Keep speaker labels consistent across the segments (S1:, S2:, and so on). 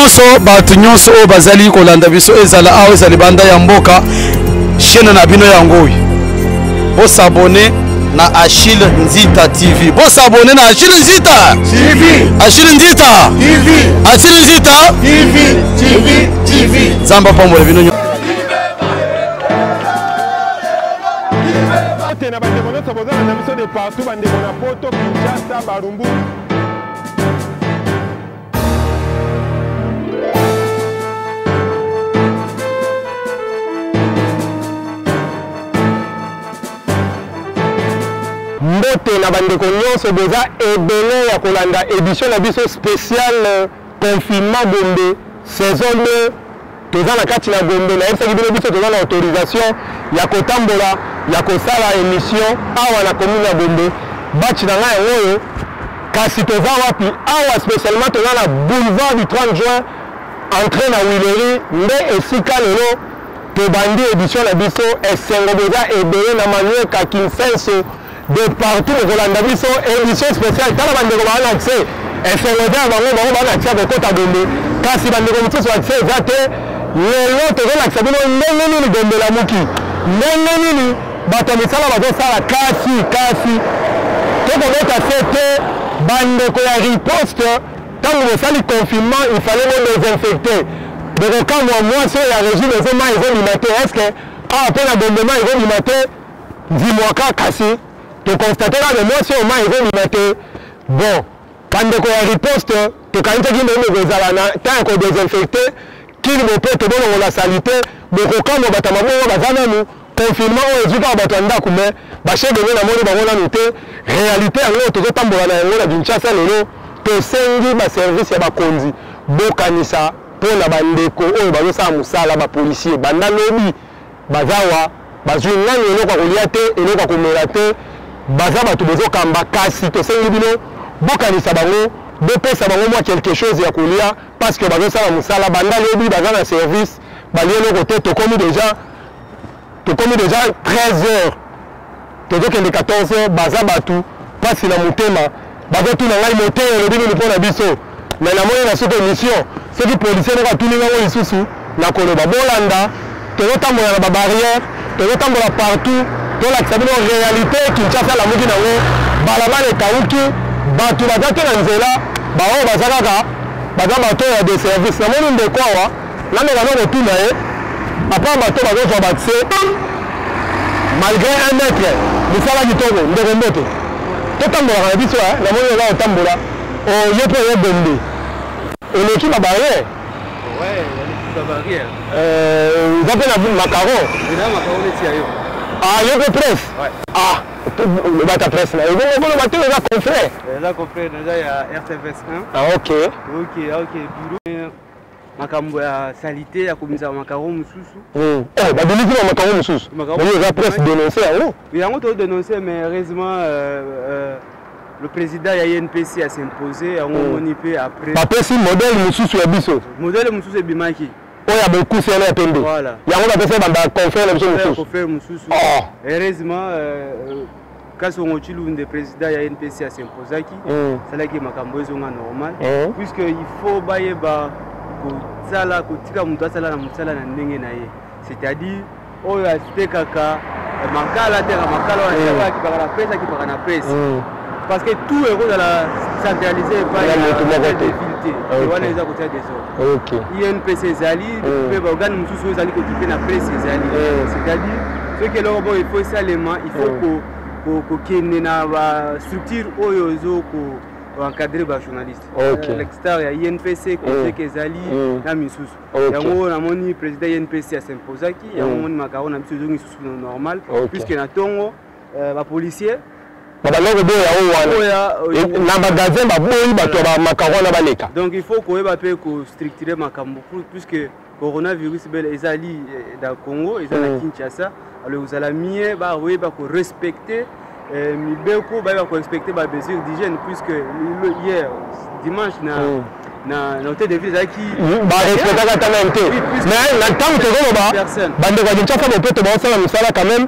S1: nyonso bato nyonso oyo bazali kolanda biso ezala awa ezali banda ya mboka chaîne na bino yango oyo bosabone na Achille Nzita TV. Bosabone na Achille Nzita TV. Achille Nzita TV. Achille Nzita TV. Zamba pamole bino.
S2: Na bande kono saboza na biso de partout bande kona poto Kinshasa Barumbu. Mbote na bande nyonso boza ebele ya kolanda édition na biso spécial confinement Gombe saison 2 toza na kati na Gombe na yebisaki bino biso toza na autorisation ya kotambola ya kosala émission awa na commune ya Gombe bachi na ngai oyo kasi toza wapi awa spécialement toza na boulevard du 30 juin entrée na Wileri nde esika lelo tobandi édition na biso esengo boza ebele na manuel kakinsenso de partout au Rolanda biso émission spéciale tala bandeko bana tse esengo za bango bana tia kokota Gombe kasi bandeko mutso wa tse zate lelo toza na sabino ndenge nini Gombe la muki ndenge nini bato misala bazosala kasi tokometa sete bandeko ya riposte ntango bosali confinement il fallait me désinfecter bokokamwa mwasi oyo ya régime ezoma ezolima te estce awa mpe na bombema ezolima te ndimwaka kasi tokonstate kaka mwasi oyo ma ezolima te bon bandeko ya riposte tokanisaki ndenge ekozala na ntan ya kodesinfecte kini bope tobonongola salite bokokamwa bato mabongo baza nanu confinement oyo ezwi kaka bato ya ndako me bashegene na moni bango nanu te réalité yango tozotambola na yango na Kinshasa lelo tosengi baservice ya bakonzi bokanisa mpona bandeko oyo bazosala mosala bapolisier banda lobi bazawa bazwi nani eloko ya kolia te eloko ya komela te baza bato bozokamba kasi tosengi bino bokanisa bango bopesa bango mwa quelque chose ya kolia parce que bazosala mosala banda lobi baza na service balie eloko te tokomi déjà 13 heures tozokende 14 heures baza batu pasi na motema bazotuna ngai moteyo elobi nini mpo na biso me namoni na soki émission soki policier noko atuni ngango lisusu na koloba bolanda tozotambola na babarrière tozotambola partout tolakisa bino réalité Kinshasa lamuki nango balabala ekauki bato baza te na nzela baoyo baza kaka baza bato ya de service namoni ndeko awa nameka no kotuna ye apa bato bazozwa batse malgré 1 mètre misala kitoko ndeko mbote totambolaka na biso namoni oza kotambola oye mpe oye Gombe eleki babarrière eza mpe na macaro yo mpe presse bata presse na ebongoboloba te eza confrère
S3: eza ya RTVS
S2: 1 ok
S3: bureau makambo ya salite ya komisa makaro mususu
S2: badonisi na makaro mususu oyo eza presse dénoncé yango
S3: yango todénoncé mais heureusement le président ya INPC a s'imposé yango moni mpe après
S2: bapesi modèle mususu ya biso
S3: modèle mususu ebimaki
S2: oyo abekusi yana ya pembe yango bapesa banda confrère na biso
S3: mususu heureusement kasi ongo chilunde président ya INPC a s'imposaki salaki makambo ezonga normal puisque il faut bayeba kosala kotika moto asala na mosala na ndenge na ye c'est-à-dire oyo atekaka makala te makala wana akipaka na presse akipaka na presse parce que tout ekozala centralisé epai ya ville te wana eza kotia desordre INPC ezali mpe baorgane mosusu oyo ezali kokipe na presse ezali c'est-à-dire soki eloko boyo il faut esalema il faut kokende na bastructure oyo ezoko encadrer ba journaliste l'extérieur ya INPC côté ezali na misusu yango namoni président INPC a s'imposaki yango moni makaro na biso zongi susu normal puisque na tongo ba policier
S2: babaloko boya oyo na magasin baboyi bato ba makaro na baleka
S3: donc il faut koyeba pe ko structurer makambo puisque coronavirus bel ezali dans Congo ezali na Kinshasa alors vous allez mieux ba oyeba ko respecter mibeko ba respecter ba mesures d'hygiène puisque hier dimanche na hôtel de ville qui
S2: ba respecter la tamante mais na temps que ba bande kwa Kinshasa ba peut ba sala misala quand même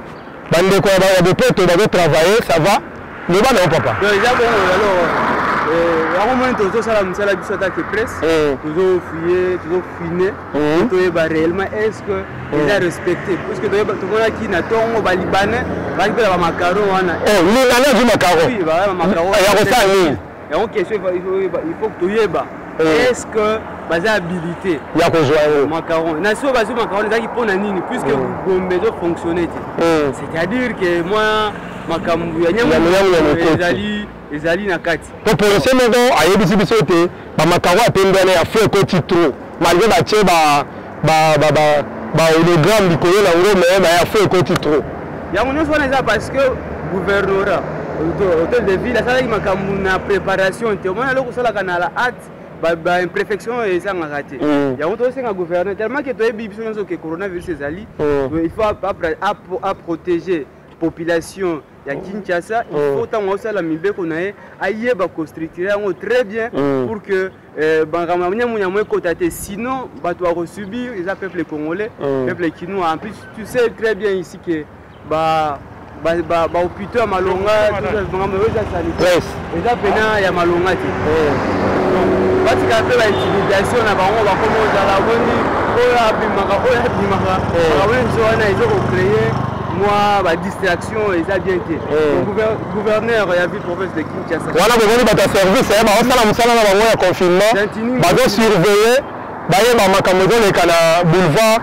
S2: bande kwa ba peut ba travailler ça va mais ba non papa
S3: alors au moins tozosala mosala biso atake presse tozofouye tozofine toyeba réellement est ce que eza respecté parce que tomonaki na ntongo balibanais baki mpela bamacaro wana
S2: linganaki macaro ya kosala nini
S3: yango question il faut que toyeba est-ce que baza habilité
S2: ya kozwa
S3: macaron na so bazwi macaron ezalaki mpona nini puisque Gombe ezofonctionne te c'est-à-dire que moi makambo ya nyamu ezali na kati
S2: po policier moko ayebisi biso te bamakaro apembene ya feu ekoti trop malgré batie hologramme likolo nango me baya feu ekoti trop
S3: yango nyonso wana eza parce que gouvernorat hôtel de ville asalaki makambo na préparation te omona eloko osalaka na la hâte imperfection ezangaka te yango tosenga gouverneur tellement ke toyebi biso nyonso ke coronavirus ezali il faut protéger population ya Kinshasa, il faut tant que la mibeko na ye ayeba construire yango très bien pour que bangamanya munyamwe kotate sinon bato va subir les peuple congolais peuple kinois en plus tu sais très bien ici que hôpital malonga bangama sanitaire eza pena ya malonga te donc batika pe ba intimidation na bango bakomo za la boni oya bimaka bawenzo wana ezo créer moi la distraction eza bien te gouverneur ya ville province de Kinshasa
S2: wana bozoni bata service baosala mosala na bango ya confinement bazosurveille bayeba makambo ezoleka na boulevard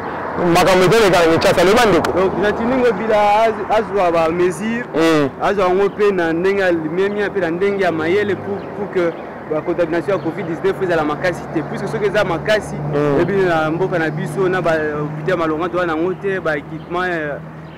S2: makambo ezoleka na Kinshasa loba ndeko
S3: donc natiningo bila azwa bamesure azwa yango mpe na ndenge ya limemia mpe na ndenge ya mayele pour que la contamination ya covid-19 ezala makasi te puisque soki eza makasi ebi na mboka na biso na bahôpital malonga toza nango te baéquipement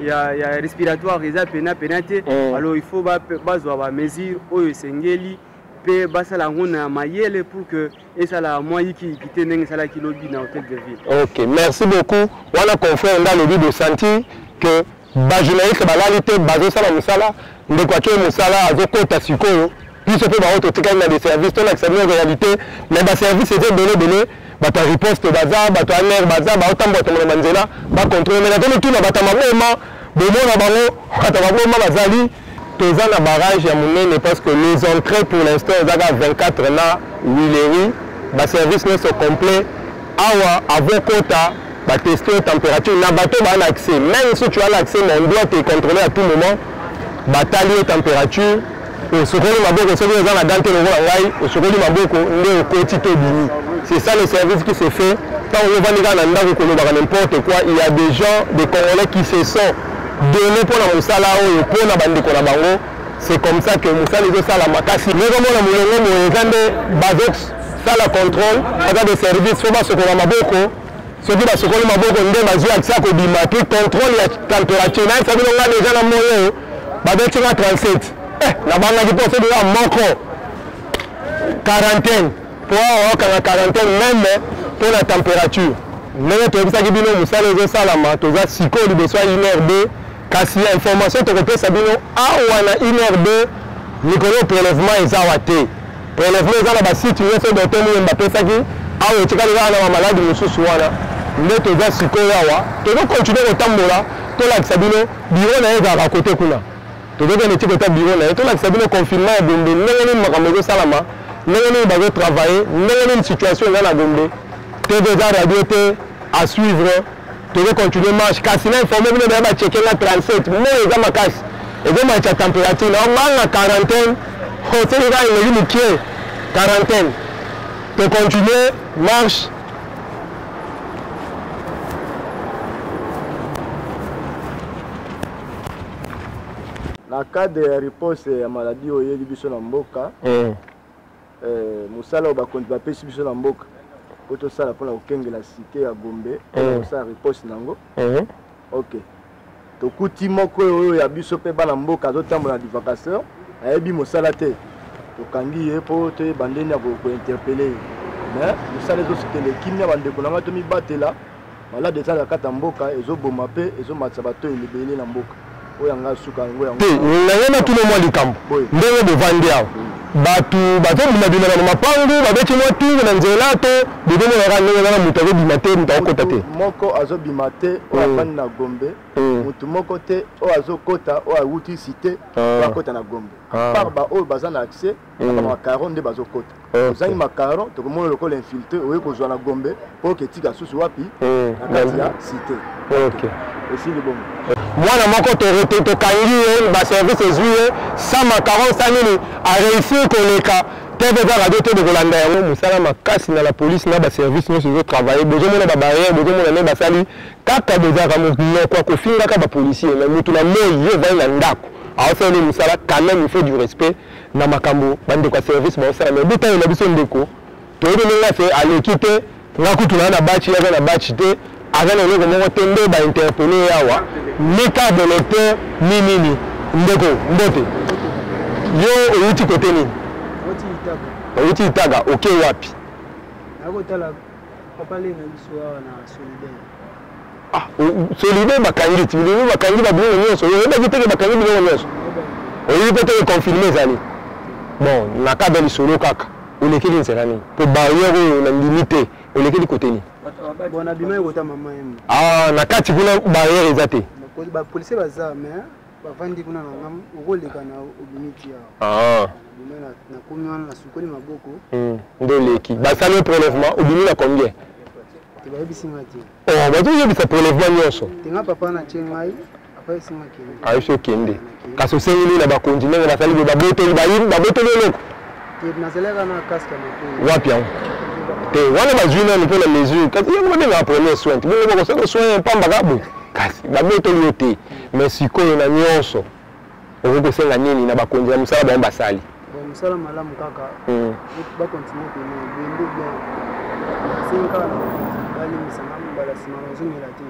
S3: ya respiratoire eza pena te alors il faut bazwa bamesure oyo esengeli mpe basala yango na mayele pour que esala mwa yiki te ndenge esalaki lobi na hôtel de ville.
S2: Ok, merci beaucoup. Wana confrère nga lobi de sentir que bajournaliste balali te bazosala mosala ndeko ake mosala azokota sikoyo biso mpe bao totikali na deservice tolakisa bino réalité mais baservice eza ebele bato ya riposte baza bato ya mer baza baotambola tambola na nzela bacontrole mais natomi tuna bato ya maboma bomona bango bato ya maboma bazali toza na barrage ya monene parce que les entrées pour l'instant ezaka 24 na Huilery baservice nyonso complet awa avokota bateste température na bato baa na accès même si tu as l'accès mais on doit te contrôler à tout moment batali température osokoli maboko soki eza na dante lokola ngai osokoli maboko nde okoti to bini c'est ça le service qui se fait tant ovandi kaka na ndako kolobaka n'importe quoi il y a des gens des Congolais qui se sont donnés mpona mosala oyo mpona bandeko na bango c'est comme ça que mosala ezosala makasi nekomona molongo moyo eza nde bazosala contrôle aza de service fo basokola maboko soki basokoli maboko nde bazwi accès akobima puis contrôle ya température nayesa bino nga deja na moyo babetinga 37 la bangaki mpo soki ya moko quarantaine po okanga quarantaine même mpo na température ndenge toyebisaki bino mosala ezosalama toza sikoyo liboso ya INRB kasi information tokopesa bino awa na INRB likolo prélèvement eza awa te prélèvement eza na basite nyonso docteur Muyemba apesaki awa etikali kaka na bamaladi mosusu wana nde toza sikoyo awa tozokontinue kotambola tolakisa bino biro na ye ezalaka kote kuna tozokende ti kota biro na ye tolakisa bino confinement ya Gombe ndenge nini makambo ezosalama ndenge nini bazotravaille ndenge nini situation eza na Gombe TV eza radio te à suivre tozokontinue marche kasi na informe bino baya bacheke nga 37 moyo eza makasi ezomacha température na omanga quarantaine soki kaka eleki mokie quarantaine tokontinue marche.
S4: Na cadre ya riposte ya maladie oyo eyeli biso na mboka mosala oyo bakonzi bapesi biso na mboka po tosala mpona kokengela cité ya Gombe mpona kosala riposte nango ok tokuti moko oyo ya biso mpe bana mboka azotambola na divacaseur ayebi mosala te tokangi ye mpo toyeba ndeni ya kointerpele ye mais mosala ezosukela kimia bandeko nanga tomibatela malade ezala kata mboka ezoboma mpe ezomatisa bato ebele na mboka oyo anga suka ngo yango
S2: te nayena tuno mwa likambo ndenge bovandi awa bato bazobima na mapangu babeti mwa tungu na nzela to bobomona ndenge na moto azobima te moto akokota te
S4: moko azobima te oyo afandi na Gombe moto moko te oyo azokota oyo awuti cité oyo akota na Gombe par baoyo baza na accès na makaro nde bazokota ozangi makaro tokomona lokola infiltré oyo kozwa na Gombe mpo ketika susu wapi na kati ya cité esili bongo
S2: mwana moko tokangi ye baservice ezwi ye sa makaro sa nini areusir koleka tv eza radio te bokolanda yango mosala makasi na la police na baservice nyonso ezotravaille bozomona babarrière bozomona nde basali kaka bozaka monoko akofingaka bapolisier me motu na moi ye ovai na ndako aosala mosala quand même il faut du respect na makambo bandeko ya service baosala me botano na biso ndeko toyebi ndenge ase aleki te nga kutu na bachi aza na bachi te aza na eloko moko te nde bainterpele awa mika délecteur nini ndeko mbote yo outi kote nini outi itaga oke wapi
S3: akotala papa lenga biso awa na solidaire
S2: solidaire bakangi ti biloko bakangi babilo nyonso oyebaki teke bakangi biloko nyonso oyebi pe teke confirme ezali bon na kaba lisolo kaka olekeli nzela nini po barrière oyo na limite olekeli kote nini
S3: bona bima ekota mama yembo
S2: na kati kuna barrière eza te
S3: bapolisier baza mais bavandi kuna na ngam okoleka na obimiti yawo bima na komi wana na sukoli maboko
S2: nde oleki basali prélèvement obimi na combien
S3: tebayebisinga te
S2: bazoyebisa prélèvement nyonso
S3: tenga papa na tie ngai apayesinga kende
S2: ayesi okende kasi osengeli na bakonzi ndenge basali babotoli eloko
S3: nazelaka na casque na
S2: wapi yango te wana bazwi nani mpo na mesure kasi yango babengaka premier soin tibongo bakosala soin mpambaka boye kasi babotoli yo te mais sikoyo na nyonso okokosenga nini na bakonzi ya mosala bango basali
S3: mosala malamu kaka bakontinue pene bende bien senka balimisa mbala nsima bazongela te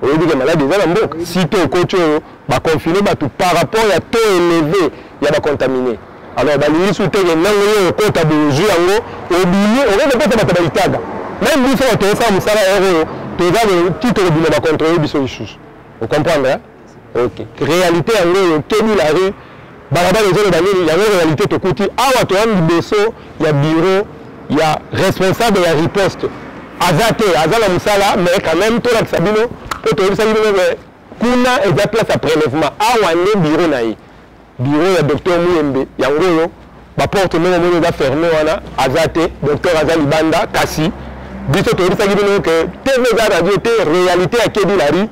S2: oyebi ke maladi eza na mboka sito okoti oyo baconfine bato par rapport ya taux élevé ya bacontamine alors balingi su teke nango yo okota bozwi yango obimi okokopesa bato balitaga même biso bato osala mosala oyo toza tite kobima bacontrole biso lisusu ocomprendre ok réalité yango oyo okebi la rue balabala ezoloba nini yango réalité tokuti awa toyami liboso ya bureau ya responsable ya riposte aza te aza na mosala mais quand même tolakisa bino mpo toyebisaki bino kuna eza place ya prélèvement awa nde bureau na ye bureau ya docteur Muyembe yango oyo baporte ndenge moni eza ferme wana aza te docteur aza libanda kasi biso toyebisaki bino ke tv eza radio te réalité ya kedi lari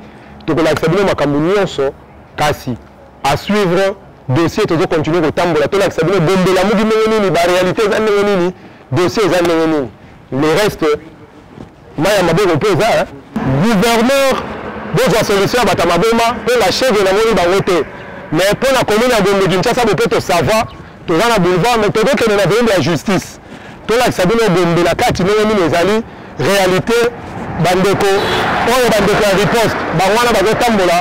S2: tokolakisa bino makambo nyonso kasi à suivre dossier tozokontinue kotambola tolakisa bino bombela muki ndenge nini baréalité eza ndenge nini dossier eza ndenge nini le reste maya maboko mpe eza gouverneur bozwa solution ya bato ya maboma mpe na cheve namoni bango te mais mpo na commune ya Gombe Kinshasa mpe tosava toza na boulevard mais tozokende na veille ya justice tolakisa bino Gombe na kati ndenge nini ezali réalité bandeko oyo bandeko ya riposte bango wana bazotambola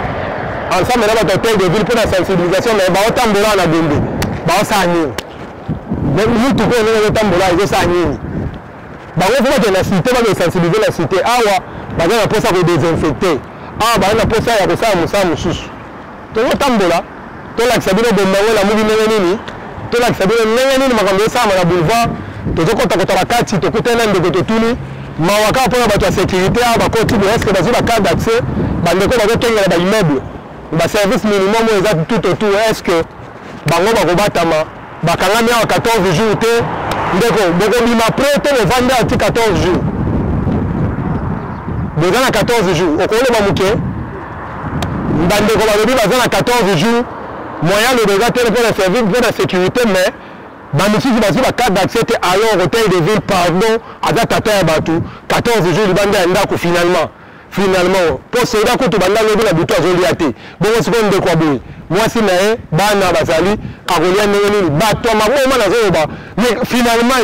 S2: ensemble na bato hotel de ville mpo na sensibilisation mais baotambola na Gombe baosala nini mutu mpe ndenge ezotambola ezosala nini bango fo bato na cité bakosensibilize na cité awa baza na mposa kodesinfecte awa baza na mposa ya kosala mosala mosusu tozotambola tolakisa bino bombango lamuki ndenge nini tolakisa bino ndenge nini makambo esalama na boulevard tozokotakota bakati tokutani na ndeko totuni mawaka mpona bato ya sécurité awa bakoti bo eske bazwi bacarte d'accès bandeko bazokengela baimmeuble baservice minimum oyo eza tout autour eske bango bakobatama bakangami awa 14 jours te ndeko bokobima pre te bovandi awa ti 14 jours boza na 14 jours okoloba moke bandeko balobi baza na 14 jours moyen loba eza te mpo na service mpo na sécurité mais bamisusu bazwi bacarte d'accès te alors hôtel de ville pardon aza tata ya bato 14 jours libanda ya ndako finalement mpo soda kutu banda lobi na butu azolia te bongo sikoyo ndeko ya boye mwasi na ye bana bazali akolia ndenge nini bato ya maboma nazoloba mais finalement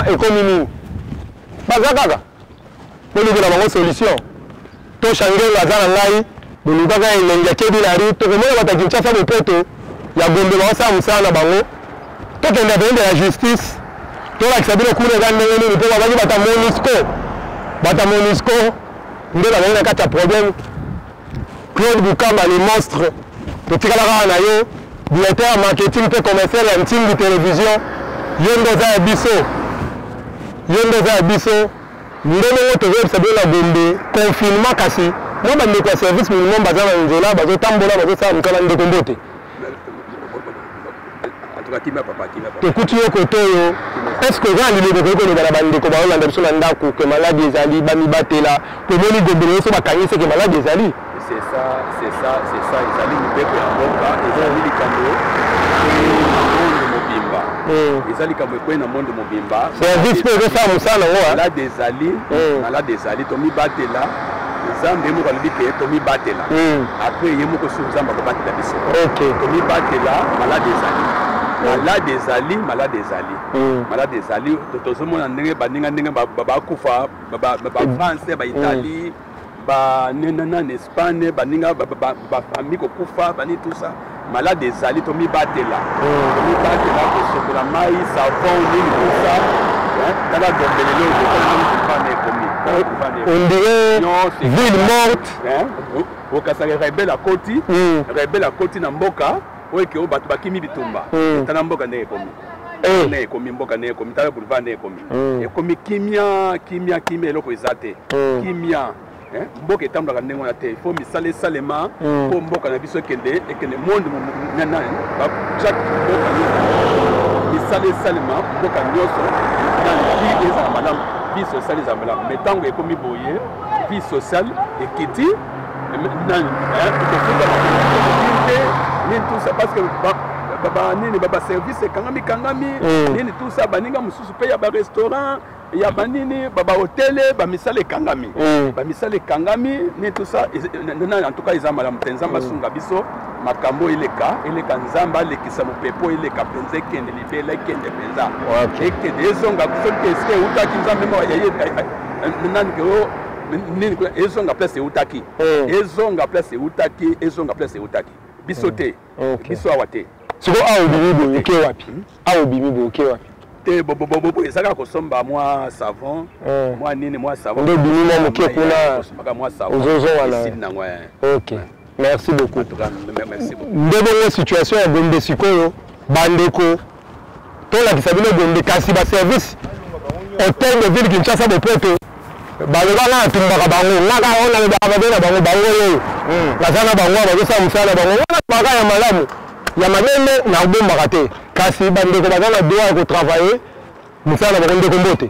S2: ekomi nini baza kaka bolukela bango solution to shangelo aza na ngai bolukaka elenge akebi na ri tokomona bato ya Kinshasa bopoto ya Gombe baosala mosala na bango tokende avende ya justice tolakisa bino kuna eza ndenge nini mpo babaki bata monisco nde babaki na kati ya problème. Claude Bukamba le monstre totikala kaka na yo directeur marketing mpe commercial ya Ntimbi télévision yo nde oza ya biso ndenge tozoyebisa bino na Gombe confinement kasi mwa bandeko ya service minimum baza na nzela bazotambola bazosala mosala ndeko mbote tokuti yo kote oyo est-ce que oza na liloko koki koloba na bandeko baolanda biso na ndako ke maladi ezali bamibatela tomoni Gombe nyonso bakangisi ke maladi ezali.
S5: C'est ça, ezali mibeko ya mboka ezali likambo mobimba ezali likambo ekwei na monde mobimba
S2: service mpe ezosala mosala yango
S5: malade ezali tomibatela nzambe moko alobi ke tomibatela apres ye moko so nzambe akobatela biso tomibatela malade ezali tozomona ndenge baninga ndenge bakufa bafrançais baitalie banena en Espagne baninga bafamille kokufa bani tout ça malade ezali tomibatela kosokola mai savon nini tout ça tala dombelelo
S2: on dirait ville morte
S5: okasaka rebelle akoti na mboka oyo ke bato bakimi bitumba tala mboka ndenge ekomi mboka ndenge ekomi tala boulevard ndenge ekomi kimia eloko eza te kimia mboka etambulaka ndenge wana te ifo misala esalema mpo mboka na biso ekende monde chaque mboka misala esalema mboka nyonso vie eza na malamu vie sociale eza na malamu mais ntango ekomi boye vie sociale ekiti tokofuta nini tout ça parce que nini baservice ekangami nini tout ça baninga mosusu mpe ya barestaurant ya banini bahotele bamisala ekangami ni tout ça en tout cas eza malamu te nzambe asunga biso makambo eleka nzambe alekisa mopepo eleka mpenza ekende libela ekende mpenza ekende ezonga soki eske eutaki nzambe ezonga place eutaki biso te biso awa te
S2: siko awa obimi boye oke wapi
S5: te bobo ezaka kosomba mwa savon mwa nini mwa savon
S2: nde obimi mwa moke kuna
S5: mwa savon
S2: ozozo wana ok merci beaucoup nde bongo situation ya Gombe sikoyo bandeko tolakisa bino Gombe kasi baservice hotel de ville Kinshasa bopoto balobanga natumbaka bango ngaka ona bababena bango oyo baza na bango bazosala mosala bango wana baka ya malamu ya mabende na kobombaka te kasi bandeko baza na droit ya kotravaille mosala na bango ndeko mbote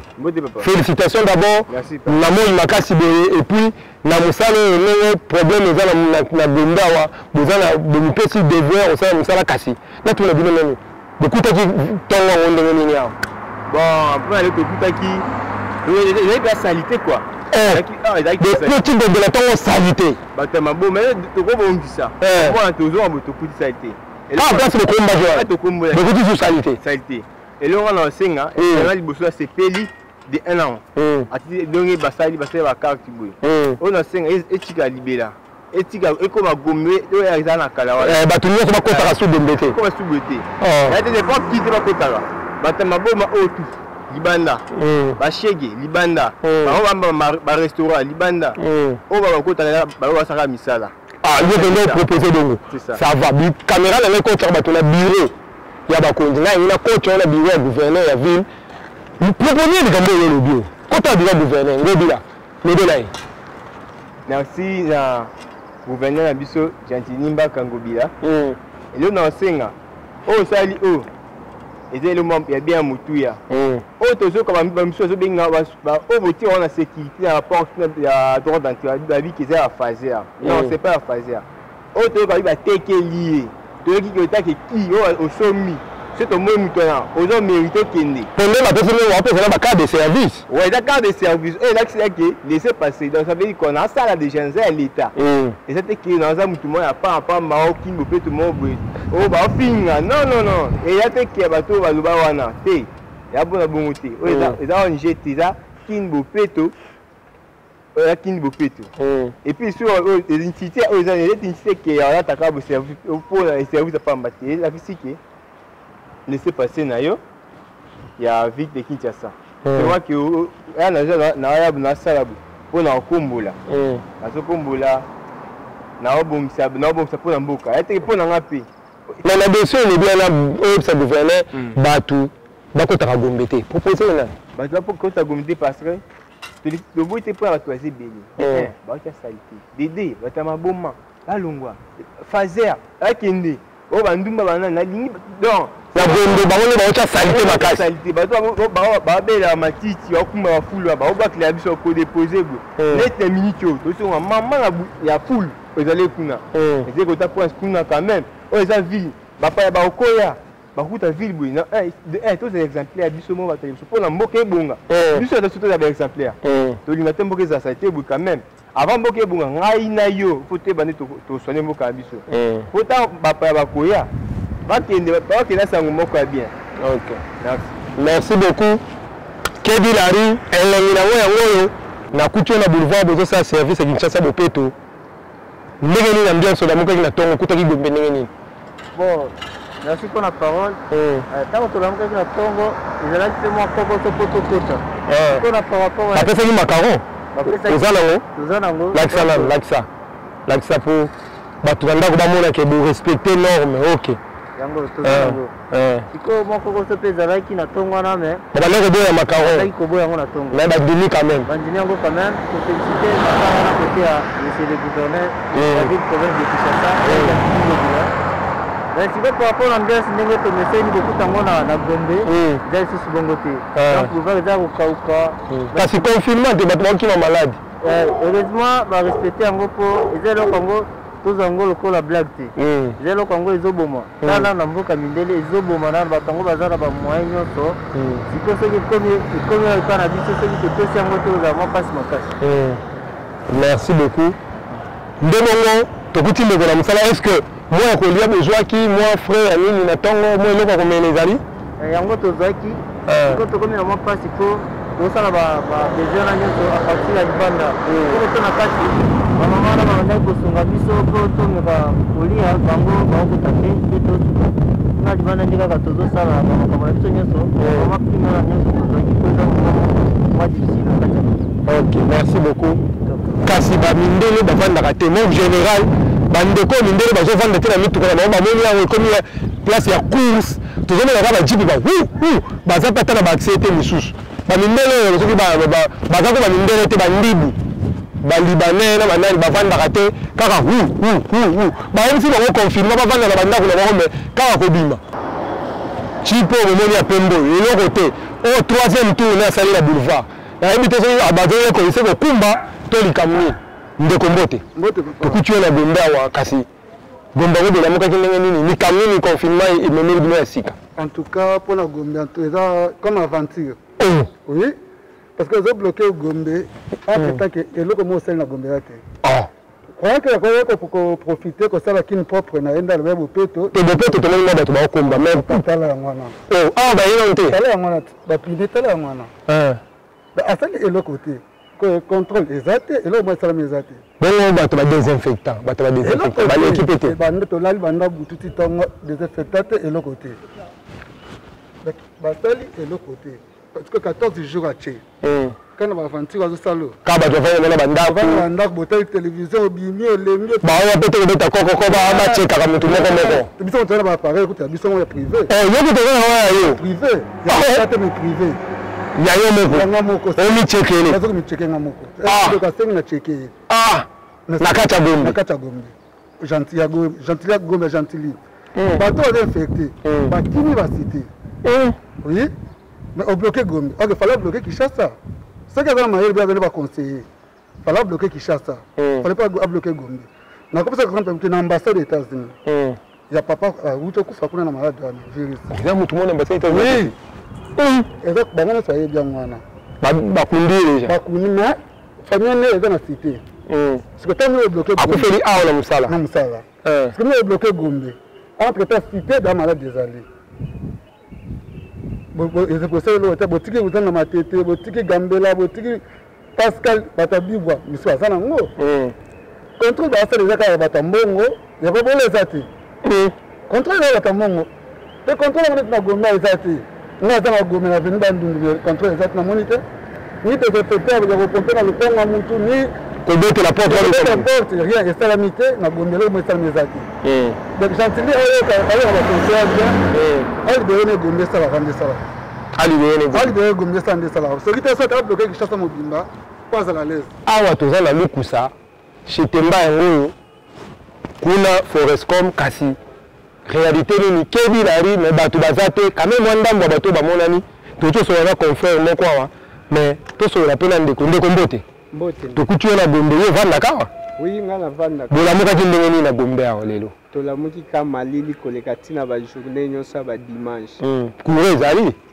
S2: félicitations d'abord na moi makasi boye et puis na mosala oyo ndenge problème eza na Gombe awa boza na bomipesi devoir osala mosala kasi natuna bino nani bokutaki ntongo yango ndenge nini awa
S3: bon après ale tokutaki ezali mpe salité quoi
S2: petit de la temps salité
S3: batama bo mais tokobongisa mwana tozonga bo tokuti salité
S2: place de combat beaucoup de salité elonga na osenga ezala liboso ya sepeli de 1 an ati donge basali ba carte boye on a senga etika libela etika ekoma Gombe oyo eza na kala wana bato nyonso bakotaka su Gombe te koma su Gombe te ya te pas kite bakotaka batama boma otu libanda bashege libanda ba restaurant libanda o ba bakotaka ba basaka misala yo nde proposer dongo ça va bi caméra na ko bato na bureau ya bakonzi na ina coach na bureau ya gouverneur ya ville proposer de gambo yo bio kota bureau gouverneur ngobila medela
S3: merci na gouverneur na biso Gentilimba Kangobila elo na osenga o sali o ezele mo ya bien mutuya o tozo ka ba miso zo benga ba o boti on sécurité à porte ya droit d'entrée ba bi ki za fazer non c'est pas fazer o to ba ba teke lié to ki ko ta ki o somi c'est au moins mutona ozo mériter kende
S2: pendant la personne on peut faire ba carte de service
S3: ouais la carte de service et là c'est que laisser passer donc ça veut dire qu'on a ça là déjà à l'état et c'était que dans un mutumo ya pas maoki mo peut tout mo o ba finga non et ya te ki bato ba luba wana te ya bona bongo te o eza on jeti za kinbo peto ya kinbo peto et puis sur l'identité aux identité qui ya ta ka service pour le service pas mbati la physique laisser passer na yo
S6: ya ville de Kinshasa. C'est moi qui na salabu pour na kombola. Na kombola na obomisa pour na mboka. Ete pour na ngapi.
S2: Mais la dossier est bien là ça gouverneur Batu bakota Gombe te. Proposer là.
S6: Batu ba bakota Gombe parce que le bout était pour la toiser béni. Ba ta salité. Dédé ba ta maboma. Alongwa. Fazer akende. O bandumba bana na lingi donc
S2: la Gombe ba wona ba ta salité makasi.
S6: Salité ba ba bela matiti okumba ba fulu ba ba clé biso ko déposer go. Net minute to so maman ya full. Vous allez kuna. C'est que ta point kuna quand même. Oh eza ville. Ba pa ba okoya. Ba kuta ville boina. Tous ces exemplaires biso mo ba tele. Pour na mboka ebonga. Biso ya surtout ya exemplaire. To linga temboka za salité bo quand même. Avant mboka ebonga ngai na yo faut te bande to soigner mboka biso. Faut ta ba pa ba koya. Ba kende ba kende sango moko bien. OK.
S2: Merci beaucoup. Kedi Lari, elengina wo na kutu na boulevard bozo sa service Kinshasa Bopeto. Ndenge nini ambiance la moka na tongo kutaki Gombe ndenge nini?
S7: Bon, merci pour la parole. Tant que la moka na tongo, ils allaient faire moi poto. Pour la parole.
S2: Après ça ni macaron.
S7: Ozanango.
S2: Laksa pour batu banda ko bamona ke bo respecter norme. OK.
S7: Yango tozanango. Iko moko ko sope zalaki na tongo na me.
S2: Ba leko boya macaron.
S7: Iko boya ngo na tongo.
S2: Mais ba dini quand même.
S7: Bandini yango quand même pour féliciter na côté à monsieur le gouverneur de la ville province de Kinshasa. Mais si par rapport à l'ambiance ndenge to message ni beaucoup tango na Gombe. Dai sous bongote. Donc pouvoir za ukauka.
S2: Kasi confinement de battement qui est malade.
S7: Heureusement ba respecter yango po ezelo kongo tozango lokola blague te. Ezelo kongo ezoboma. Tala na mboka mindele ezoboma na batango bazala ba moyen nyonso. Siko soki comme kana biso soki te pesi yango to za mo passe makasi.
S2: Merci beaucoup. Ndemongo tokuti ndeko na musala est-ce que moi ko liya besoin ki moi frère nini na tongo moi loko ko mene zali?
S7: Yango tozaki. Siko to komi na mo passe ko tosala ba besoin na nyonso a partir ya libanda. Ko to na kati mama na banda ko sunga biso ko to meka kolia bango bango tape to na libanda ndika ka tozo sala ba kama biso nyonso mama prima na nyonso tozaki ko za moi difficile na kati.
S2: OK, merci beaucoup. Kasi ba mindele ba vanda ka témoin général bandeko mindele ba zo vanda te na mituka na ba moni ya komi place ya course tozomela ka ba jipi ba ba za pata na ba accepter misusu ba mindele soki ba za ko ba mindele te ba ndibu ba libanais na banani ba vanda ka te kaka ba yemisi bango confinement ba vanda na bandako na bango mais kaka kobima chipo moni ya pembo eloko te au troisième tour na sali la boulevard na ebite so abazo ko ise ko kumba to likamni ndeko mbote tokuti na Gombe wa kasi Gombe ngo la moka ndenge nini ni kamni ni confinement et mener bino ya sika.
S8: En tout cas pour la Gombe comme aventure. Oui, parce que ils ont bloqué Gombe après que eloko mo sel na Gombe yate. Croyez que pour profiter que ça la kin propre na enda le Bopeto.
S2: Et Bopeto to na bato ba komba même
S8: tala ya ngwana.
S2: Ba yonte.
S8: Tala ya ngwana ba pide tala ya ngwana. Ba asali eloko te. Contrôle exact et là moi ça la exact.
S2: Bon bato ba désinfectant, bato ba désinfectant, ba l'équipe te.
S8: Ba ndo to lali banda bututi tongo désinfectant et le côté. Ba sali et le côté. Parce que 14 jours à Tché. Quand on va aventure à Salo.
S2: Ka ba jo fa na banda.
S8: Ba banda botai télévision bimi olembi.
S2: Ba wa pete beta koko ba ba cheka ka mutu moko moko.
S8: Biso on tena ba pareil écoute biso on est privé.
S2: Yo ko to yo
S8: privé. Ya ta me privé.
S2: Ya moko. Omi chekele.
S8: Nazo mi cheke ngamoko. Donc à 5 na cheke.
S2: Nakata Gombe.
S8: Nakata Gombe. Gentil Gombe gentil. Bateau est infecté. Bakini va citer. Oui. Mais on bloqué Gombe. Il fallait bloquer Kinshasa. Ce que dans ma bien va conseiller. Il fallait bloquer Kinshasa. Il fallait pas bloquer Gombe. Na comme ça quand tu ambassade des États-Unis. Il y a papa uto kufa kuna na malade wa virus.
S2: Ndio mtu mmoja ambaye sasa hivi.
S8: Ezek bangana sa yebia mwana.
S2: Ba kundile.
S8: Ba kunina famille ne eza na cité. Parce que tant nous bloqué
S2: Gombe. Akufeli awo na musala.
S8: Na musala. Parce que nous bloqué Gombe. Entre ta cité dans malade des allées. Ils ont posé le botiki vous na matete, botiki Gambela, botiki Pascal Batabibwa, monsieur Azanango. Contrôle ba ça les aka Batambongo, ya ba bolé zati. Contrôle ba Batambongo. Le contrôle on est na Gombe ezati. nga ata na gome na venu bandundu contrôle exact na moni te ni désinfecteur ya kopompe na lokongo ya mutu ni
S2: kobote la porte
S8: rien esalami te na gome eloko esalami ezaki donc Chantilly ayoka baconseil bien alibere ne gombe esalaka nde esalaka alibere gombe esala nde esalaka soki te soki abloke kishasa mobimba po azala lese
S2: awa toza na lukusa chetemba yango oyo kuna Forescom kasi réalité nini kebi nari me bato baza te quand même ndambo bato bamonani totosola na confrère moko awa mais tosola mpe na ndeko mbote tokuti yo na gombe yo ovandaka awa
S3: oui nga navandaka
S2: bolamukaki ndenge nini na gombe awa lelo
S3: tolamuki ka malili koleka ntina bajournée nyonso ya badimanche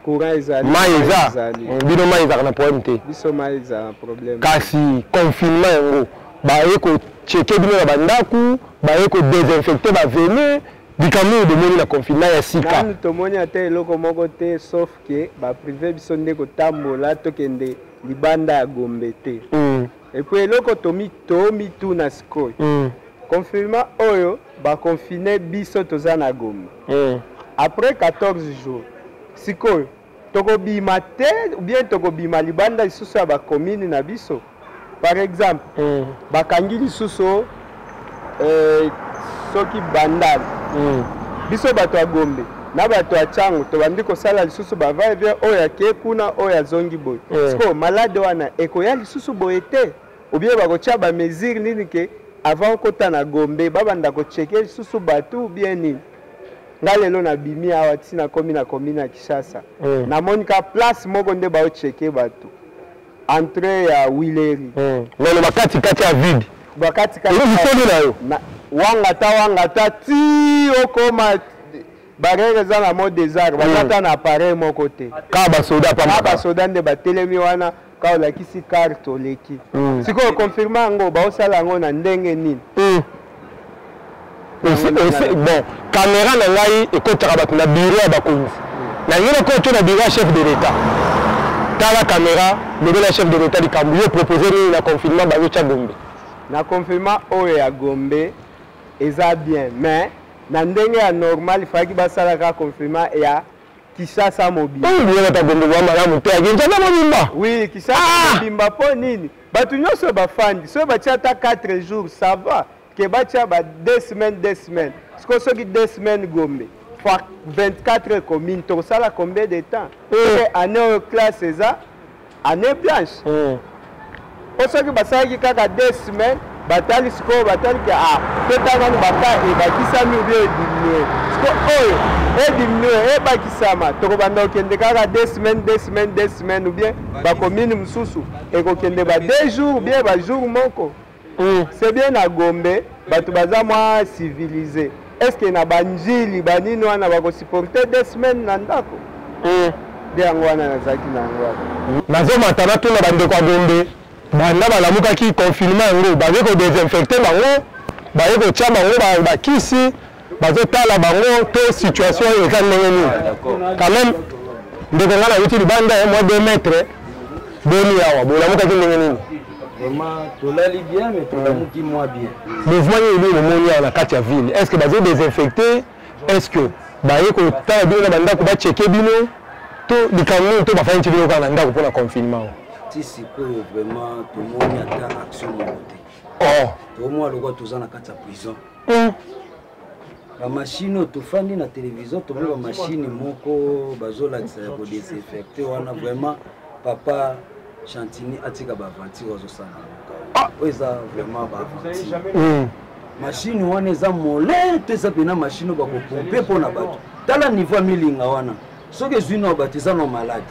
S2: courant ezali
S3: mai
S2: eza bino mai ezalaka na problème te
S3: biso mai eza na problème
S2: kasi confinement yango baye kocheke bino na bandako baye kodésinfecte bavene bikambo domoni na confinement ya sika
S3: nanu tomoni ata eloko moko te sauf ke baprive biso nde kotambola tokende libanda ya gombe te epuis eloko tomituna sikoyo confinement oyo baconfine biso toza na gombe après 14 jours sikoyo tokobima te ou bien tokobima libanda lisusu ya bacommune na biso par exemple bakangi lisusu soki bandal biso bato ya gombe na bato ya chango tobandi kosala lisusu bavaevie oyo ake kuna oyo azongi boye sikoyo malade wana ekoya lisusu boye te ou bien bakotia bamesure nini ke avant okota na gombe babanda kocheke lisusu bato ou bien nini nga lelo nabimi awa ti nakomi na commune ya Kishasa namoni ka place moko nde baocheke bato entrée ya Wileri
S2: nalo bakatikati ya vide
S3: bakatikati
S2: na yo
S3: wangata ti okoma barrière eza na mode désert bazata na appareil moko te
S2: ka basoda
S3: nde batelemi wana ka olakisi carte oleki sikoyo confirme yango baosala yango na ndenge nini
S2: bon caméra na ngai ekotaka bato na bureau ya bakonzi na ngina koto na bureau ya chef de l'état tala caméra lobela chef de l'état likambo yo proposer nini na confinement bazotya gombe
S3: na confinement oyo ya gombe eza bien mais na ndenge ya normal ifaki basalaka confinement ya Kishasa mobimba oui Kishasa mobimba po nini bato nyonso bafandi so batia ata 4 jours ça va ke batia ba 2 semaines siko soki 2 semaines gombe fois 24 communes tosala combien de temps année classe eza année blanche osoki basalaki kaka 2 semaines batali sikoyo batali ke totangani baka ebakisami obie ediminue siko oyo ediminue ebakisama tokobanda kokende kaka 2 semaines ou bien bakomini mosusu ekokende ba 2 jours ou bien bajour moko c'est bien na gombe bato baza mwa civilisé est-ce que na banjili banini wana bakosupporte 2 semaines na ndako nde yango wana nazalaki na yango wana
S2: nazomata natuna bandeko ya gombe banda balamukaki confinement yango baye kodésinfecte bango baye kotya bango bakisi bazotala bango to situation oyo eza ndenge nini quand même ndeko nga nauti libanda ya mwa 2 mètres boni awa bolamukaki ndenge nini
S9: vraiment tolali bien mais tolamuki moins bien
S2: mouvement yeli momoni awa na kati ya ville est ce que bazo désinfecte est ce que baye kotala bino na bandako bacheke bino to likambo to bafani ti bino kaka na ndako mpona confinement
S9: ti sikoyo vraiment tomoni ata action moko te tomoi lokwa toza na kati ya prison bamashine oyo tofandi na télévision tomoni bamashine moko bazolakisa ya kodesinfecte wana vraiment papa Chantilly atika baventure azosala oyo eza vraiment baventure mashine wana eza mole to eza pena mashine oyo bakopompe mpona bato tala niveau ya milinga wana soki ezwi na bato eza na maladi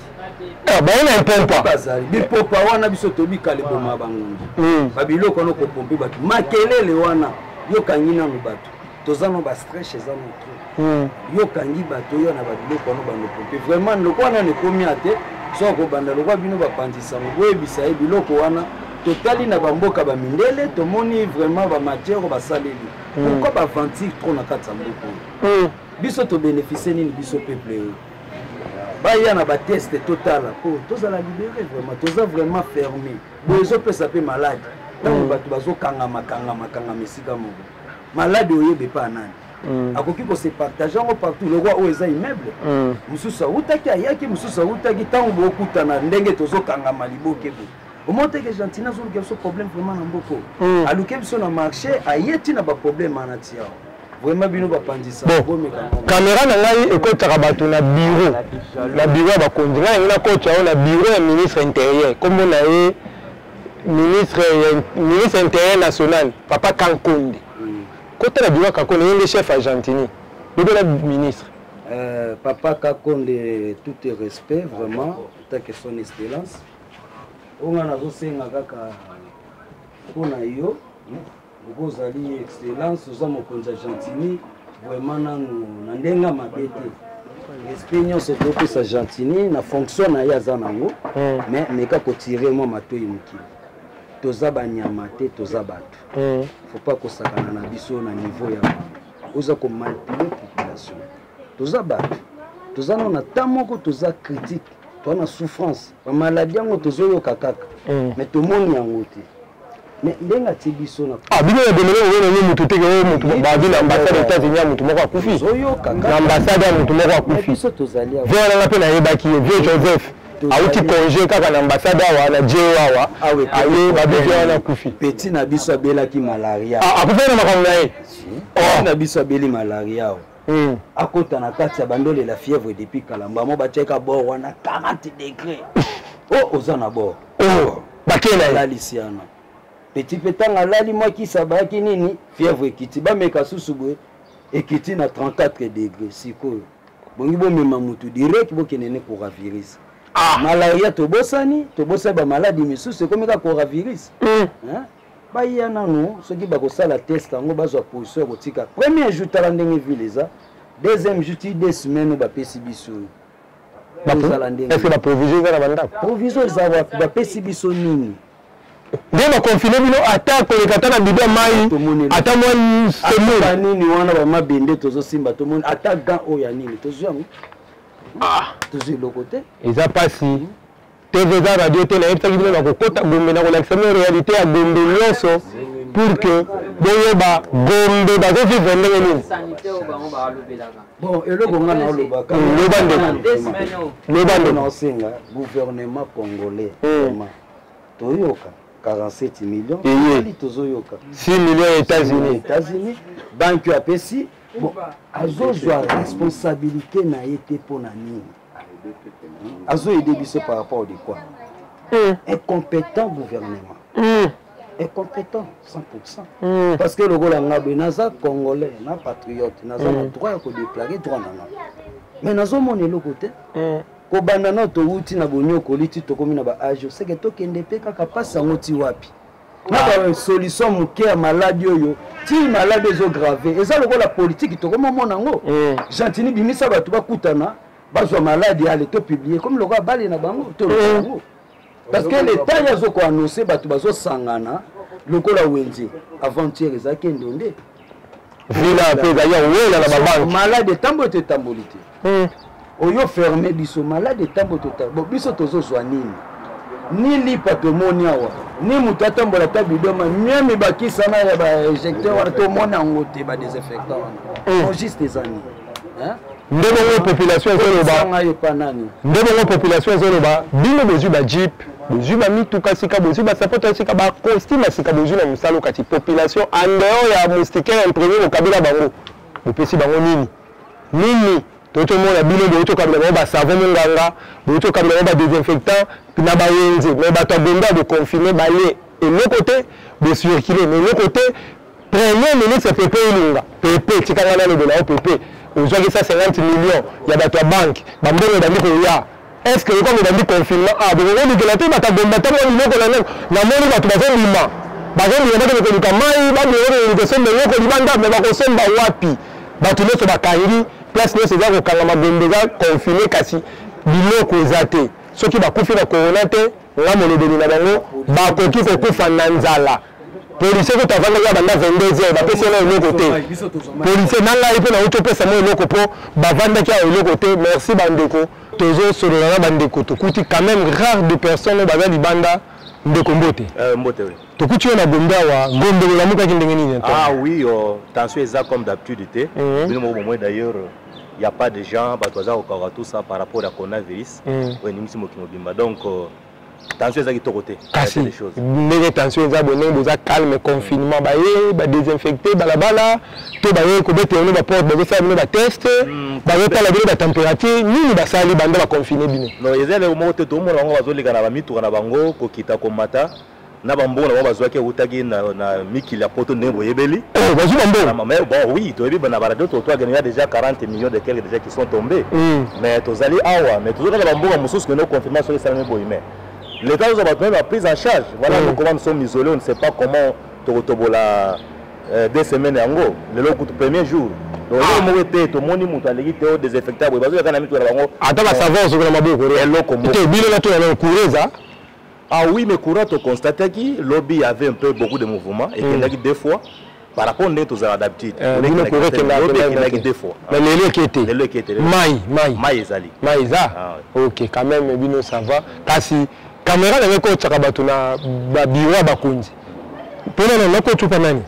S2: bayena mpompa
S9: bazali bipopa wana biso tobikala eboma bangungi babiloko wana okopompe bato makelele wana yokangi nano bato toza no bastress eza no trop yokangi bato oyo na babiloko wana banopompe vraiment loko wana nekomi ate so kobanda lokwa bino bapandisa boyebisa ye biloko wana totali na bamboka bamindele tomoni vraiment bamatière basaleli pourquoi baventure trop na kati ya mboka biso tobénéficie nini biso peuple oyo baya na bateste totala po tozala libéré vraiment toza vraiment fermé boye ezopesa mpe malade ntango bato bazokangama esika moko malade oyebe pa nani akoki kose partage yango partout le roi oyo eza immeuble mosusu awutaki ayaki mosusu awutaki ntango bookutana ndenge tozokangama liboke boye omoteke Gentini azoluka biso problème vraiment na mboko aluki biso na marché aye ntina baproblème ana ti awa vraiment bino bapandisa
S2: caméra na ngai ekotaka bato na bureau ya bakonzi ngai yangi nakota oyo na bureau ya ministre intérieur kombo na ye ministre intérieur national papa Kankonde kota na bureau ya Kankonde ye nde chef ya Gentini bebela ministre
S9: papa Kankonde tout est respect vraiment tant que son excellence onga nazosenga kaka mpona yo okozali excellence oza mokonzi ya Gentini vraiment nanu na ndenge mabe te respect nyonso topesa Gentini na fonction na ye aza nango mais meka kotire mwa matoi mokili toza banyama te toza bato faut pas kosakana na biso na niveau ya oza komanipule population toza bato toza na ta moko toza critique toza na souffrance bamaladi yango tozoyoka kaka mais tomoni yango te mais ndenge atie biso na
S2: bino ya demele oyo na mutu teke oyo mutu babi na ambassade États-Unis ya mutu moko akufi na ambassade ya mutu moko akufi
S9: biso tozali awa
S2: vio nanga pe nayebaki ye vio Joseph auti congé kaka na ambassade awa na jeo awa aye babiki wana akufi
S9: petit na biso abelaki malaria
S2: akufi na makambo na ye
S9: na biso abeli malaria awa akota na kati ya bandole la fièvre depuis kalamba mo batiaka bord wana 40 degrés oza na bord
S2: bakena
S9: lalisiana petit petanga lali moi qui sabaki nini fièvre ekiti bameka susu boye ekiti na 34 degrés sikoyo bongi bomema mutu direct bokenene coronavirus malaria tobosani ba maladie misusu ekomika coronavirus baya nanu soki bakosala test yango bazwa position ya kotika premier jour tala ndenge ville eza deuxième jour ti 2 semaines bapesi biso
S2: est-ce que la provision eza na bandako
S9: provision eza wapi bapesi biso nini
S2: nde bakonfine bino ata koleka ata na bido mai ata mwa
S9: nini wana bamabende tozosimba tomoni ata gan oyo ya nini tozwi yango tozwi eloko te
S2: eza pasi TV za radio te nayebisaki bino bakokota Gombe na kolakisa bino réalité ya Gombe nyonso pour que boyeba Gombe bazovivre ndenge nini
S9: bon eloko nga naolobaka
S2: lobande
S9: naosenga gouvernement congolais toyoka 47 millions tozoyoka
S2: 6 millions
S9: États-Unis banque ya pesi bon azozwa responsabilité na ye te mpona nini azoyede biso par rapport de quoi incompétent gouvernement incompétent 100% parce que lokola ngabe naza congolais na patriote naza na droit ya kodéclarer droit nanga mais nazomona eloko te kobanda na towuti na bonyokoli ti tokomi na baage seke tokende mpe kaka pasi yango ti wapi na basolution moke ya maladi oyo ti maladi ezograve eza lokola politike tokomomona yango Gentini bimisa bato bakutana bazwa maladi ale to publier comme lokola bale na bango to yango parce que l'état yazo ko annoncer bato bazosangana lokola wenze avant-hier ezaki ndonde
S2: vila pe ya wela na babanki
S9: malade tambo te tambolité oyo fermé biso malade tambo total bo biso tozozwa nini ni lipa tomoni awa ni mutu atambola ta bidoma miami bakisana ya bainjecteur wana tomona yango te badesinfectant wana juste ezani
S2: ndenge population ezoloba bino bozwi bajeep bozwi bamituka sika bozwi basapoto sika bacostume sika bozwi na mosala kati population en dehors ya moustiquaire imprimé kokabila bango bopesi bango nini totomona bino boyotokabila bango basavon monganga boyotokabila bango badesinfectant na bayenze me bato ya Gombe boconfine baye eloko te bocircule mais eloko te premier ministre pepe ilunga pepe tikanga nalobela o pepe ozwaki ça 50 millions ya bato ya banque bambongo ebandi koya est ce que comme ebandi confinement bokokolikela te bato ya Gombe ntango biloko na ndenge namoni bato bazolima bakende koluka mai babiloko somba eloko libanda me bakosomba wapi bato nyonso bakangi place nyonso eza kokangama Gombe eza confine kasi biloko eza te soki bakufi na corona te nga molobeli na bango bakoki kokufa na nzala policier ko tavanga banda 22h bapesi na eloko te policier nanga ipe na utopesa mo eloko po bavandaki ya eloko te merci bandeko tozo solola na bandeko tokuti quand même rare de personnes baza libanda ndeko Mbote.
S6: Mbote, oui.
S2: Tokuti on a Gombe wa Gombe la muka kindenge nini?
S6: Ah oui, tension exact comme d'habitude. D'ailleurs, il n'y a pas de gens, tout ça par rapport à coronavirus. Donc, tension exact de côté.
S2: Kasi, les tensions exact bonne, calme, confinement, désinfecté, balabala, tout baye kobete on va porte, ça on va test, baye pas la température, ni ba sali banda ba confiner bino.
S6: Non, il y a le mot tout le monde on va zo leka na ba mitu na bango ko kita ko mata. Na bambo na bazwa ke utagi na miki la poto ndembo yebeli.
S2: Bazwa bambo.
S6: Mais bon oui, to yebi bana barado to il y a déjà 40 millions de quelques déjà qui sont tombés. Mais tozali awa, mais toujours la bambo mususu que nos confirmations ça même boyime. L'État nous a pas même prise en charge. Voilà comment nous sommes isolés, on ne sait pas comment tobola 2 semaines en gros. Le premier jour. Donc le était to moni mutu alegi te désinfectable. Bazwa kana mitu la bango.
S2: Ata ba savoir ce que la maboko.
S6: Eloko mo.
S2: Te bile na to na coureza.
S6: Ah oui, mais courant, on constate que le lobby avait un peu beaucoup de mouvements et qu'il y a deux fois par rapport aux d'habitude. Il y a deux fois.
S2: Mais les qui étaient. Maï. Ok, quand même, bino ça va. Kasi caméra na ko tsakabato na ba biwa bakunzi. Pona na ko tupa nani?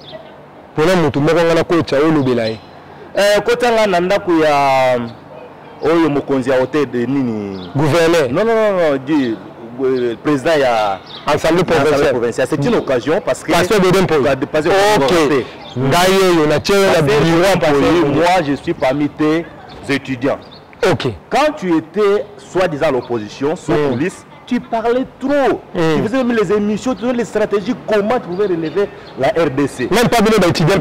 S2: Pona mutu moko ngana ko tsa olobela e.
S6: Kota ngana ndako ya oyo mokonzi ya hôtel de nini?
S2: Gouverneur.
S6: Non, le président a
S2: Assemblée provinciale.
S6: C'est une occasion parce que moi je suis parmi tes étudiants.
S2: Ok.
S6: Quand tu étais soi-disant à l'opposition, sous police, tu parlais trop. Tu faisais même les émissions, tu faisais les stratégies, comment tu pouvais relever la RDC.
S2: Même pas bien d'étudiants.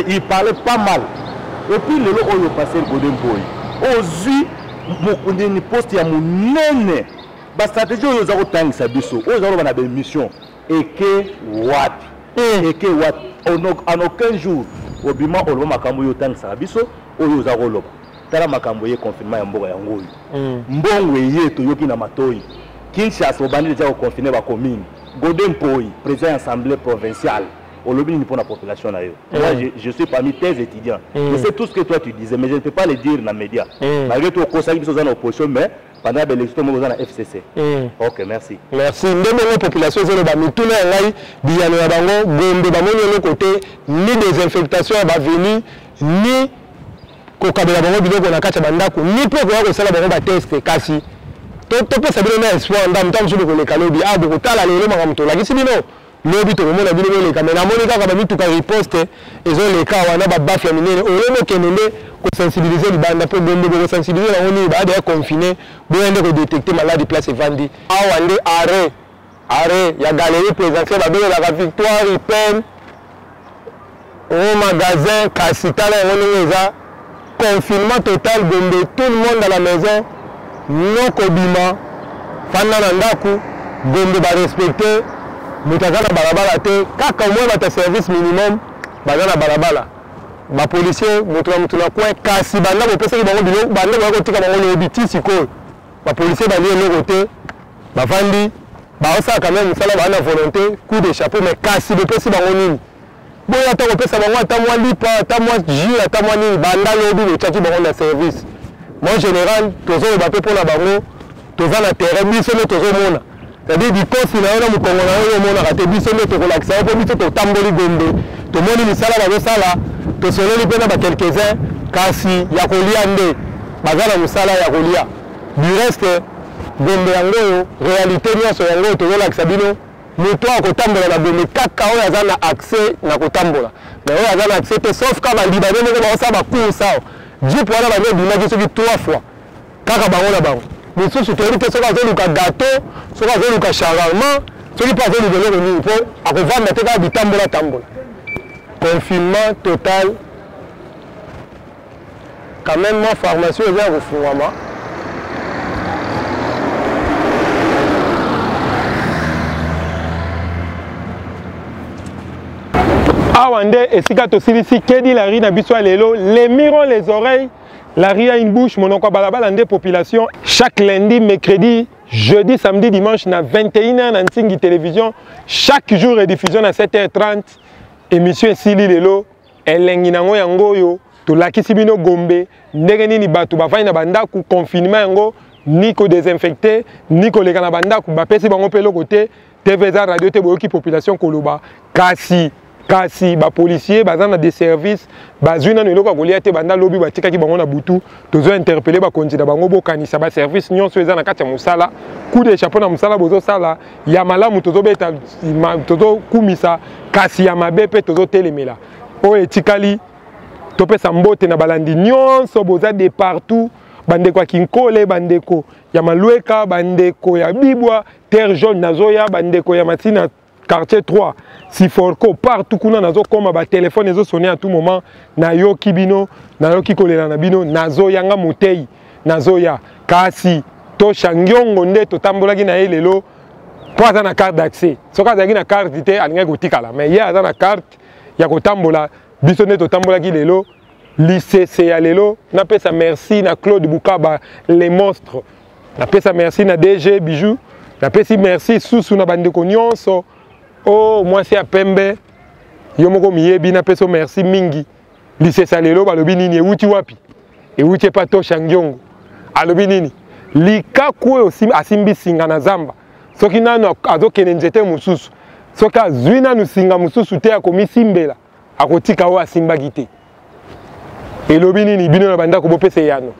S6: Il parlait pas mal. Et puis le lot où il passait le Golden Boy. Aux yeux, mon poste à mon nene. La stratégie aux autres sabiso, aux autres on a des missions et que what en aucun jour au bima au makambo yo tang sabiso aux autres tala makambo ye confinement ya mboka yango mbongwe yeto yoki na matoi Kinshasa obandi déjà confiné ba commune Golden Boy président assemblée provinciale au lobby pour la population là. Moi je suis parmi tes étudiants. Je sais tout ce que toi tu disais mais je ne peux pas le dire dans les médias. Malgré tout au conseil qui sont en opposition mais pendant l'élection nous dans la FCC. OK, merci.
S2: Merci. Ndemo la population zelo ba mituna ngai biyano ya bango Gombe ba moni le côté ni désinfectation ba venu ni ko kabela bango biloko na kati bandako ni pe ko sala bango ba test kasi to pe sabino na espoir ndam tam sulu ko le kalobi a bo tala le lo makamuto la kisi bino lobi to mona bino le kamera monika ka ba mituka riposte ezo le ka wana ba bafia minene o le kenende ko sensibiliser les bandes pour Gombe ko sensibiliser la oni ba de confiner bo ende ko détecter maladie place vandi awande arrêt ya galerie présidentielle ba bino la victoire pen au magasin Kasitala oneza confinement total Gombe tout le monde dans la maison non kobima fanda na ndaku Gombe ba respecter mutakana balabala te kaka au moins ba service minimum bazana balabala ba policier mutu na coin kasi banda bo pesa ki bango bilo banda ba ko tika bango le biti siko ba policier ba lié le côté ba fandi ba osa quand même sala ba na volonté coup de chapeau mais kasi bo pesa bango nini boya ta ko pesa bango ta moi lipa ta moi jus ta moi nini banda lobi le tchaki bango na service moi en général tozo ba pe pour la bango toza na terrain biso le tozo mona c'est-à-dire du poste na ona mukongo na yo mona ka te biso le to ko lakisa po biso to tamboli Gombe to moni misala ba zo sala to sololi pena ba quelques-uns kasi ya kolia nde bazala musala ya kolia du reste Gombe yango réalité nyonso yango to lakisa bino muto akotambola na Gombe kaka oyo aza na accès na kotambola mais oyo aza na accès te sauf ka ba libanais ko ba osaba course sao jipo wana ba ndio bimaki soki 3 fois kaka bango na bango misusu toyebi te soki azoluka gâteau soki azoluka charlement soki mpe azoluka eloko nini mpo akovanda te kaka bitambola confinement total quand même ma pharmacie eza ya kofungwama awa nde esika tosilisi kedi la ri na biso ya lelo les mirons les oreilles. La ria une bouche, mon oncle balabala des populations. Chaque lundi, mercredi, jeudi, samedi, dimanche, na 21h na Ntingi télévision. Chaque jour, rediffusion à 7h30. Émission Sili Lelo. Elengi nango yango yo. To lakisi bino Gombe. Ndenge ni batu bafai na bandaku confinement yango. Ni ko désinfecté, ni ko leka na bandaku. Bapesi bango pelo côté. TV za radio te boyoki population koloba kasi ba policier bazana des services bazwina no eloko kolia te banda lobi batikaki bango na butu tozo interpeller ba konjida bango bokanisa ba service nyonso eza na kati ya musala coup de chapeau na musala bozo sala ya malamu tozo beta tozo kumisa kasi ya mabe pe tozo telemela o etikali topesa mbote na balandi nyonso boza de partout bandeko ya Kinkole bandeko ya Malueka bandeko ya Bibwa terre jaune nazoya bandeko ya Matina quartier 3 Siforko partout kuna nazo koma ba téléphone ezo sonner à tout moment na yoki bino na yoki kolela na bino nazo yanga motei nazo ya kasi to shangiongo nde to tambolaki na elelo po aza na carte d'accès soka azaki na carte te alinga kotikala mais ye aza na carte ya kotambola biso nde to tambolaki lelo l'ICC ya lelo napesa merci na Claude Bukaba les monstres napesa merci na DG Bijou napesi merci susu na bandeko nyonso oh moi c'est à Pembe yo moko miyebi napesa merci mingi l'ICC ya lelo balobi nini ewuti wapi ewuti pa to shangiongo alobi nini likaku asimbi singa na zamba soki nano azokende nzete mususu soki azwi nanu singa mususu te akomisimbela akotika o asimbaki te elobi nini bino na bandako bopesa yano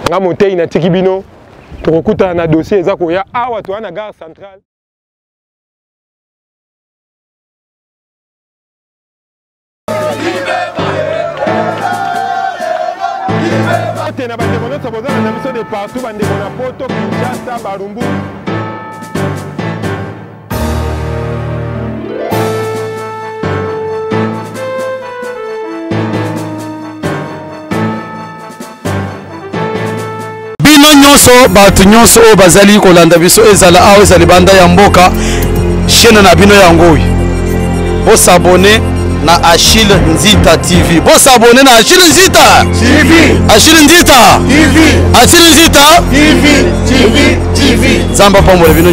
S2: nga motei na tiki bino tokokutana na dossier eza koya awa toa na gare centrale na bandeko nyonso bozala na biso de partout bandeko na poto Kinshasa Barumbu
S1: bino nyonso bato nyonso oyo bazali kolanda biso ezala awa ezali banda ya mboka chaîne na bino yango oyo bosabone na Achille Nzita TV bosabone na Achille Nzita TV Achille Nzita TV Achille Nzita TV Zamba pambo bino